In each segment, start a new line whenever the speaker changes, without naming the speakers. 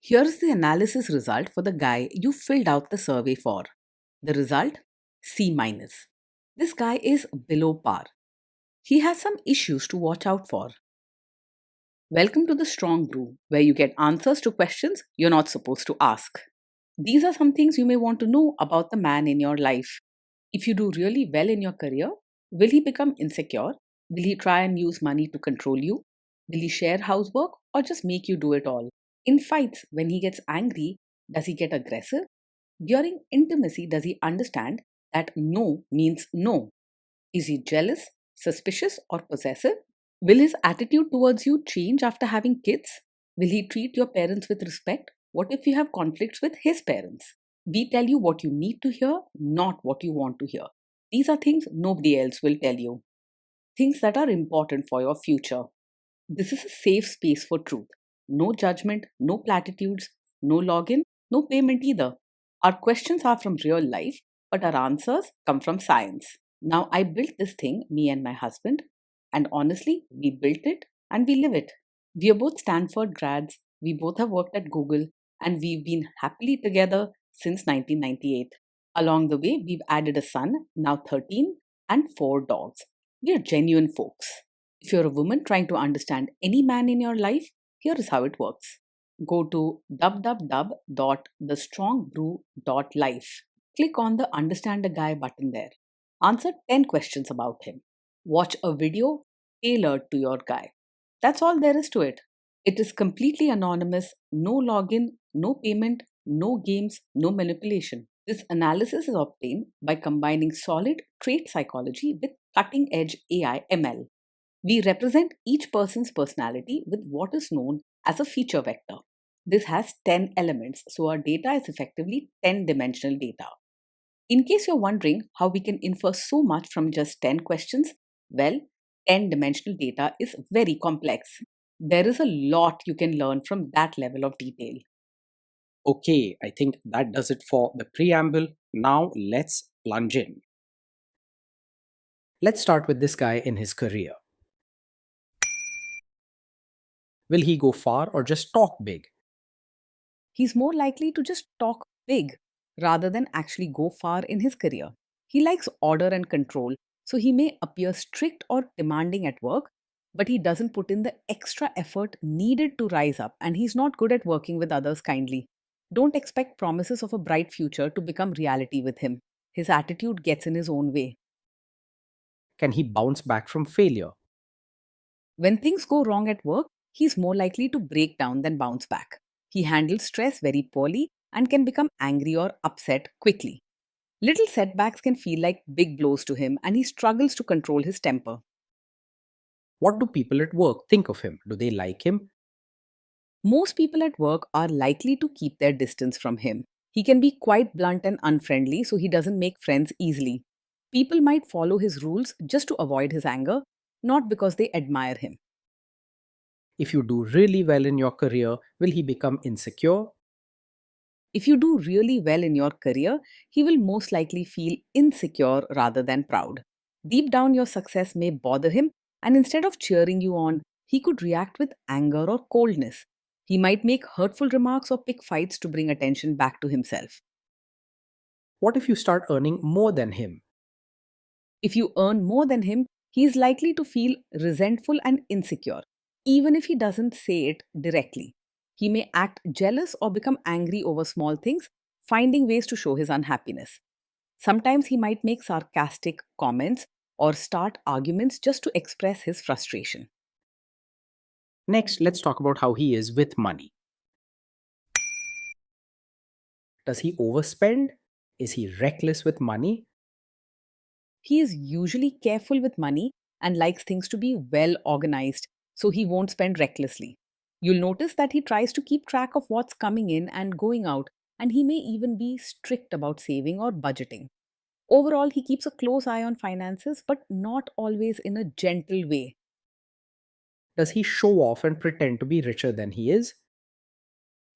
Here's the analysis result for the guy you filled out the survey for. The result? C minus. This guy is below par. He has some issues to watch out for. Welcome to the Strong Brew, where you get answers to questions you're not supposed to ask. These are some things you may want to know about the man in your life. If you do really well in your career, will he become insecure? Will he try and use money to control you? Will he share housework or just make you do it all? In fights, when he gets angry, does he get aggressive? During intimacy, does he understand that no means no? Is he jealous, suspicious, or possessive? Will his attitude towards you change after having kids? Will he treat your parents with respect? What if you have conflicts with his parents? We tell you what you need to hear, not what you want to hear. These are things nobody else will tell you. Things that are important for your future. This is a safe space for truth. No judgment, no platitudes, no login, no payment either. Our questions are from real life, but our answers come from science. Now, I built this thing, me and my husband, and honestly, we built it and we live it. We are both Stanford grads, we both have worked at Google, and we've been happily together since 1998. Along the way, we've added a son, now 13, and 4 dogs. We are genuine folks. If you're a woman trying to understand any man in your life, here is how it works. Go to www.thestrongbrew.life. Click on the Understand a Guy button there. Answer 10 questions about him. Watch a video tailored to your guy. That's all there is to it. It is completely anonymous, no login, no payment, no games, no manipulation. This analysis is obtained by combining solid trait psychology with cutting edge AI ML. We represent each person's personality with what is known as a feature vector. This has 10 elements, so our data is effectively 10-dimensional data. In case you're wondering how we can infer so much from just 10 questions, well, 10-dimensional data is very complex. There is a lot you can learn from that level of detail.
Okay, I think that does it for the preamble. Now let's plunge in. Let's start with this guy in his career. Will he go far or just talk big?
He's more likely to just talk big rather than actually go far in his career. He likes order and control, so he may appear strict or demanding at work, but he doesn't put in the extra effort needed to rise up, and he's not good at working with others kindly. Don't expect promises of a bright future to become reality with him. His attitude gets in his own way.
Can he bounce back from failure?
When things go wrong at work, he's more likely to break down than bounce back. He handles stress very poorly and can become angry or upset quickly. Little setbacks can feel like big blows to him, and he struggles to control his temper.
What do people at work think of him? Do they like him?
Most people at work are likely to keep their distance from him. He can be quite blunt and unfriendly, so he doesn't make friends easily. People might follow his rules just to avoid his anger, not because they admire him.
If you do really well in your career, will he become insecure?
If you do really well in your career, he will most likely feel insecure rather than proud. Deep down, your success may bother him, and instead of cheering you on, he could react with anger or coldness. He might make hurtful remarks or pick fights to bring attention back to himself.
What if you start earning more than him?
If you earn more than him, he is likely to feel resentful and insecure, even if he doesn't say it directly. He may act jealous or become angry over small things, finding ways to show his unhappiness. Sometimes he might make sarcastic comments or start arguments just to express his frustration.
Next, let's talk about how he is with money. Does he overspend? Is he reckless with money?
He is usually careful with money and likes things to be well organized, so he won't spend recklessly. You'll notice that he tries to keep track of what's coming in and going out, and he may even be strict about saving or budgeting. Overall, he keeps a close eye on finances, but not always in a gentle way.
Does he show off and pretend to be richer than he is?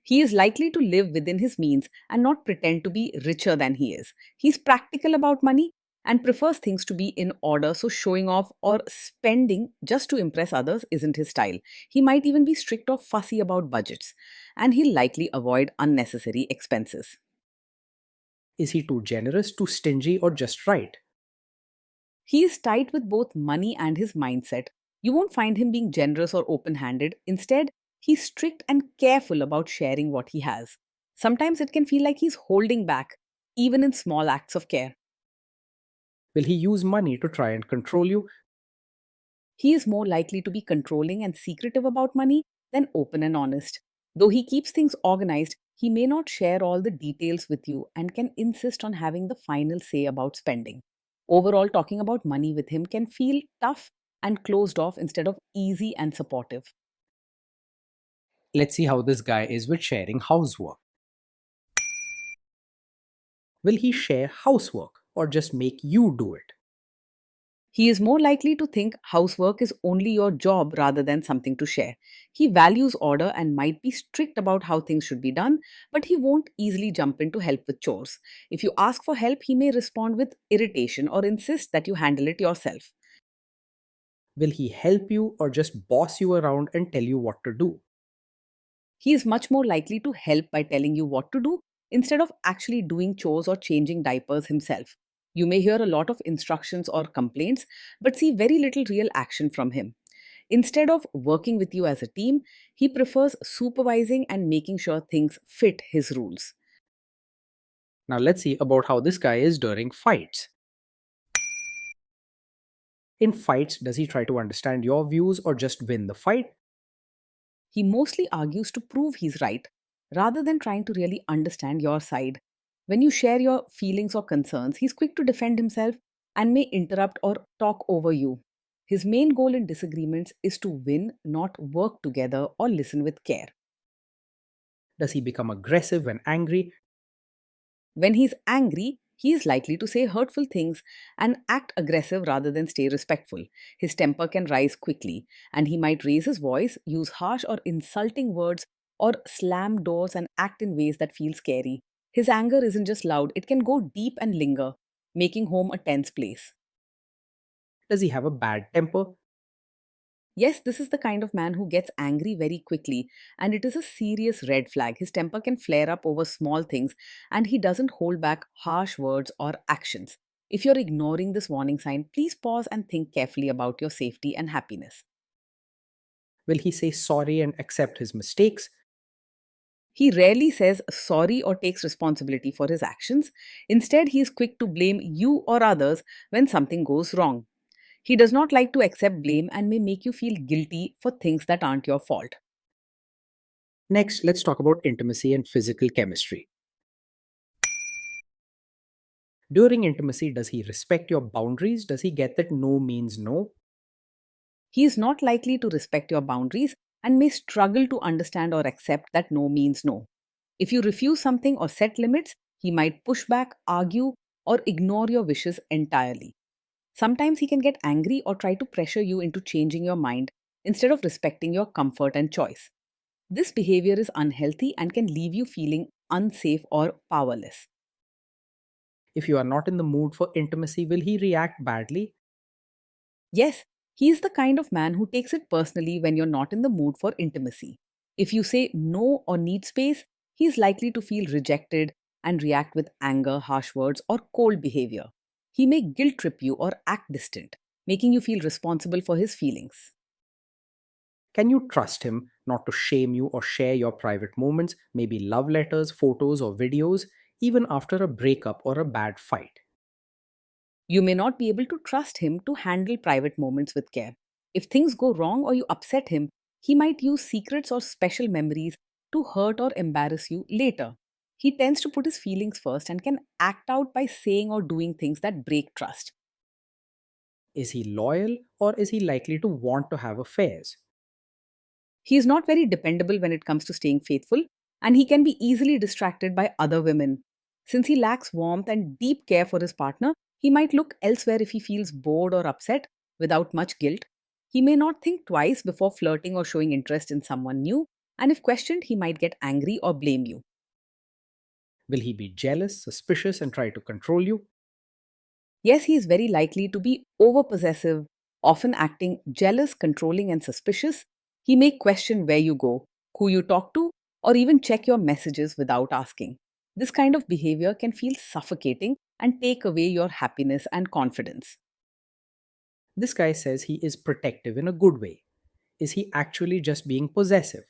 He is likely to live within his means and not pretend to be richer than he is. He's practical about money and prefers things to be in order, so showing off or spending just to impress others isn't his style. He might even be strict or fussy about budgets. and he'll likely avoid unnecessary expenses.
Is he too generous, too stingy, or just right?
He is tight with both money and his mindset. You won't find him being generous or open handed. Instead, he's strict and careful about sharing what he has. Sometimes it can feel like he's holding back, even in small acts of care.
Will he use money to try and control you?
He is more likely to be controlling and secretive about money than open and honest. Though he keeps things organized, he may not share all the details with you and can insist on having the final say about spending. Overall, talking about money with him can feel tough and closed off instead of easy and supportive.
Let's see how this guy is with sharing housework. Will he share housework or just make you do it?
He is more likely to think housework is only your job rather than something to share. He values order and might be strict about how things should be done, but he won't easily jump in to help with chores. If you ask for help, he may respond with irritation or insist that you handle it yourself.
Will he help you or just boss you around and tell you what to do?
He is much more likely to help by telling you what to do instead of actually doing chores or changing diapers himself. You may hear a lot of instructions or complaints, but see very little real action from him. Instead of working with you as a team, he prefers supervising and making sure things fit his rules.
Now let's see about how this guy is during fights. In fights, does he try to understand your views or just win the fight?
He mostly argues to prove he's right rather than trying to really understand your side. When you share your feelings or concerns, he's quick to defend himself and may interrupt or talk over you. His main goal in disagreements is to win, not work together or listen with care.
Does he become aggressive when angry?
When he's angry, he is likely to say hurtful things and act aggressive rather than stay respectful. His temper can rise quickly, and he might raise his voice, use harsh or insulting words, or slam doors and act in ways that feel scary. His anger isn't just loud, it can go deep and linger, making home a tense place.
Does he have a bad temper?
Yes, this is the kind of man who gets angry very quickly, and it is a serious red flag. His temper can flare up over small things, and he doesn't hold back harsh words or actions. If you're ignoring this warning sign, please pause and think carefully about your safety and happiness.
Will he say sorry and accept his mistakes?
He rarely says sorry or takes responsibility for his actions. Instead, he is quick to blame you or others when something goes wrong. He does not like to accept blame and may make you feel guilty for things that aren't your fault.
Next, let's talk about intimacy and physical chemistry. During intimacy, does he respect your boundaries? Does he get that no means no?
He is not likely to respect your boundaries and may struggle to understand or accept that no means no. If you refuse something or set limits, he might push back, argue, or ignore your wishes entirely. Sometimes he can get angry or try to pressure you into changing your mind instead of respecting your comfort and choice. This behavior is unhealthy and can leave you feeling unsafe or powerless.
If you are not in the mood for intimacy, will he react badly?
Yes, he is the kind of man who takes it personally when you're not in the mood for intimacy. If you say no or need space, he is likely to feel rejected and react with anger, harsh words, or cold behavior. He may guilt trip you or act distant, making you feel responsible for his feelings.
Can you trust him not to shame you or share your private moments, maybe love letters, photos, or videos, even after a breakup or a bad fight?
You may not be able to trust him to handle private moments with care. If things go wrong or you upset him, he might use secrets or special memories to hurt or embarrass you later. He tends to put his feelings first and can act out by saying or doing things that break trust.
Is he loyal or is he likely to want to have affairs?
He is not very dependable when it comes to staying faithful, and he can be easily distracted by other women. Since he lacks warmth and deep care for his partner, he might look elsewhere if he feels bored or upset without much guilt. He may not think twice before flirting or showing interest in someone new, and if questioned, he might get angry or blame you.
Will he be jealous, suspicious, and try to control you?
Yes, he is very likely to be overpossessive, often acting jealous, controlling, and suspicious. He may question where you go, who you talk to, or even check your messages without asking. This kind of behavior can feel suffocating and take away your happiness and confidence.
This guy says he is protective in a good way. Is he actually just being possessive?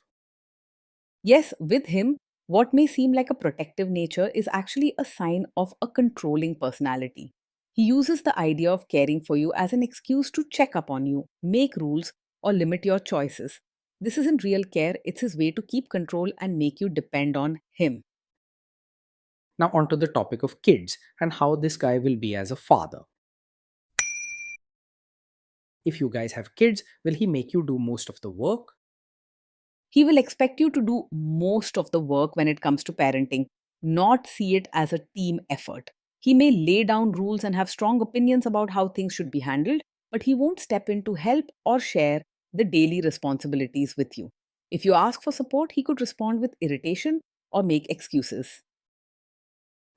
Yes, with him, what may seem like a protective nature is actually a sign of a controlling personality. He uses the idea of caring for you as an excuse to check up on you, make rules, or limit your choices. This isn't real care, it's his way to keep control and make you depend on him.
Now, onto the topic of kids and how this guy will be as a father. If you guys have kids, will he make you do most of the work?
He will expect you to do most of the work when it comes to parenting, not see it as a team effort. He may lay down rules and have strong opinions about how things should be handled, but he won't step in to help or share the daily responsibilities with you. If you ask for support, he could respond with irritation or make excuses.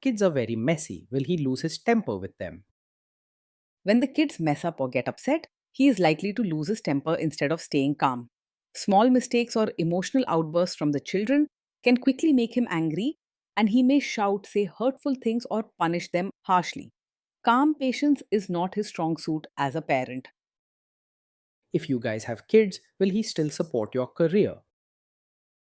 Kids are very messy. Will he lose his temper with them?
When the kids mess up or get upset, he is likely to lose his temper instead of staying calm. Small mistakes or emotional outbursts from the children can quickly make him angry, and he may shout, say hurtful things, or punish them harshly. Calm patience is not his strong suit as a parent.
If you guys have kids, will he still support your career?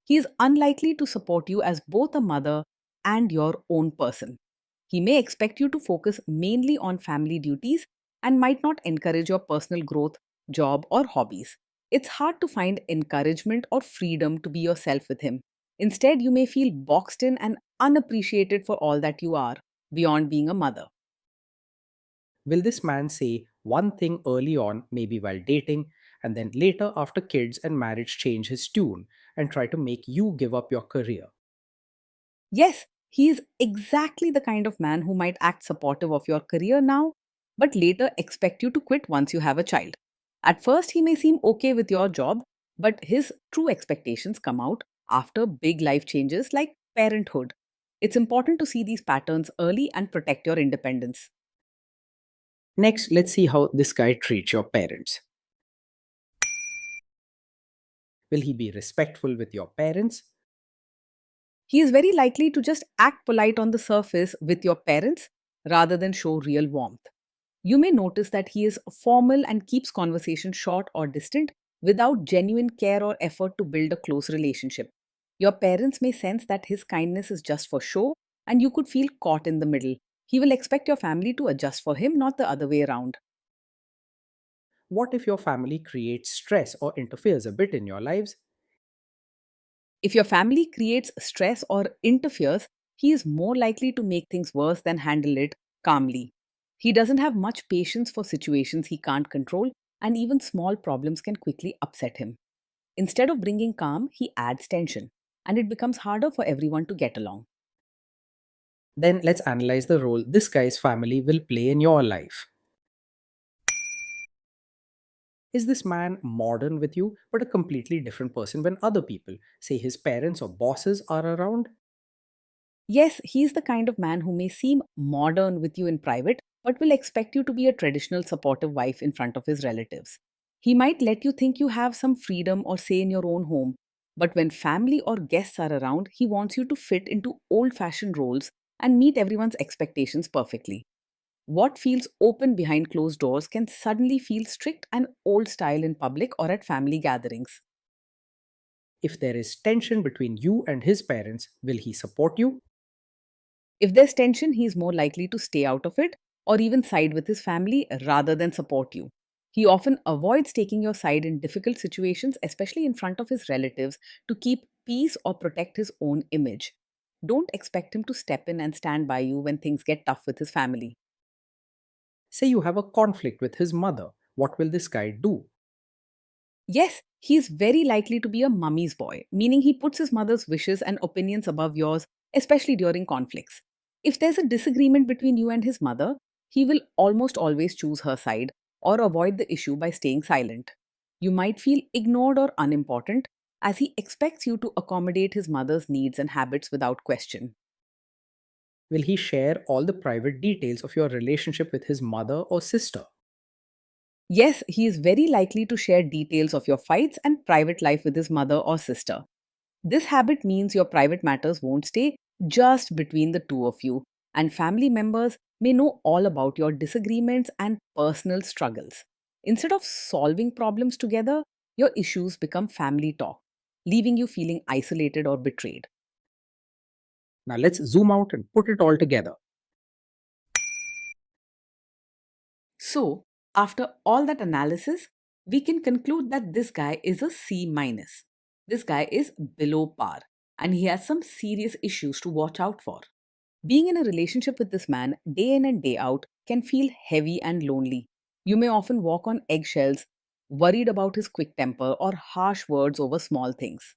He is unlikely to support you as both a mother and your own person. He may expect you to focus mainly on family duties and might not encourage your personal growth, job, or hobbies. It's hard to find encouragement or freedom to be yourself with him. Instead, you may feel boxed in and unappreciated for all that you are, beyond being a mother.
Will this man say one thing early on, maybe while dating, and then later after kids and marriage change his tune and try to make you give up your career?
Yes, he is exactly the kind of man who might act supportive of your career now, but later expect you to quit once you have a child. At first, he may seem okay with your job, but his true expectations come out after big life changes like parenthood. It's important to see these patterns early and protect your independence.
Next, let's see how this guy treats your parents. Will he be respectful with your parents?
He is very likely to just act polite on the surface with your parents rather than show real warmth. You may notice that he is formal and keeps conversation short or distant without genuine care or effort to build a close relationship. Your parents may sense that his kindness is just for show, and you could feel caught in the middle. He will expect your family to adjust for him, not the other way around.
What if your family creates stress or interferes a bit in your lives?
If your family creates stress or interferes, he is more likely to make things worse than handle it calmly. He doesn't have much patience for situations he can't control, and even small problems can quickly upset him. Instead of bringing calm, he adds tension, and it becomes harder for everyone to get along.
Then let's analyze the role this guy's family will play in your life. Is this man modern with you, but a completely different person when other people, say his parents or bosses, are around?
Yes, he's the kind of man who may seem modern with you in private, but will expect you to be a traditional supportive wife in front of his relatives. He might let you think you have some freedom or say in your own home, but when family or guests are around, he wants you to fit into old fashioned roles and meet everyone's expectations perfectly. What feels open behind closed doors can suddenly feel strict and old style in public or at family gatherings.
If there is tension between you and his parents, will he support you?
If there's tension, he's more likely to stay out of it or even side with his family rather than support you. He often avoids taking your side in difficult situations, especially in front of his relatives, to keep peace or protect his own image. Don't expect him to step in and stand by you when things get tough with his family.
Say you have a conflict with his mother. What will this guy do?
Yes, he is very likely to be a mummy's boy, meaning he puts his mother's wishes and opinions above yours, especially during conflicts. If there's a disagreement between you and his mother, he will almost always choose her side or avoid the issue by staying silent. You might feel ignored or unimportant as he expects you to accommodate his mother's needs and habits without question.
Will he share all the private details of your relationship with his mother or sister?
Yes, he is very likely to share details of your fights and private life with his mother or sister. This habit means your private matters won't stay just between the two of you, and family members may know all about your disagreements and personal struggles. Instead of solving problems together, your issues become family talk, leaving you feeling isolated or betrayed.
Now let's zoom out and put it all together.
So, after all that analysis, we can conclude that this guy is a C minus. This guy is below par and he has some serious issues to watch out for. Being in a relationship with this man day in and day out can feel heavy and lonely. You may often walk on eggshells, worried about his quick temper or harsh words over small things.